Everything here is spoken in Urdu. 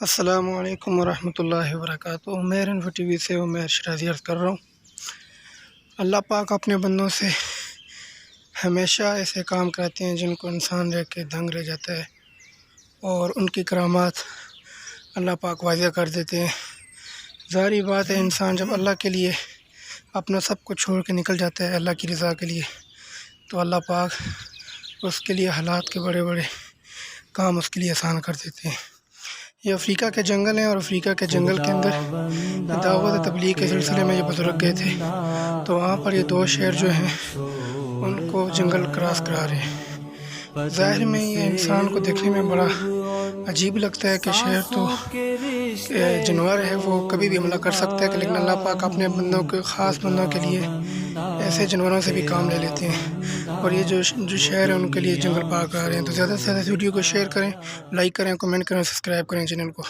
السلام علیکم ورحمۃ اللہ وبرکاتہ۔ عمیر انفو ٹی وی سے عمیر شرازی عرض کر رہا ہوں۔ اللہ پاک اپنے بندوں سے ہمیشہ ایسے کام کراتے ہیں جن کو انسان دیکھ کے دنگ رہ جاتا ہے، اور ان کی کرامات اللہ پاک واضح کر دیتے ہیں۔ ظاہری بات ہے، انسان جب اللہ کے لیے اپنا سب کچھ چھوڑ کے نکل جاتا ہے اللہ کی رضا کے لیے، تو اللہ پاک اس کے لیے حالات کے بڑے بڑے کام اس کے لیے آسان کر دیتے ہیں۔ یہ افریقہ کے جنگل ہیں، اور افریقہ کے جنگل کے اندر دعوت تبلیغ کے سلسلے میں یہ بزرگ گئے تھے، تو وہاں پر یہ دو شیر جو ہیں ان کو جنگل کراس کرا رہے ہیں۔ ظاہر میں یہ انسان کو دیکھنے میں بڑا عجیب لگتا ہے کہ شیر تو جانور ہے، وہ کبھی بھی حملہ کر سکتا ہے، لیکن اللہ پاک اپنے بندوں کے خاص بندوں کے لیے ایسے جانوروں سے بھی کام لے لیتے ہیں، اور یہ جو شہر ہیں ان کے لیے جنگل پار کرا رہے ہیں۔ تو زیادہ سے زیادہ ویڈیو کو شیئر کریں، لائک کریں، کمنٹ کریں، سبسکرائب کریں چینل کو۔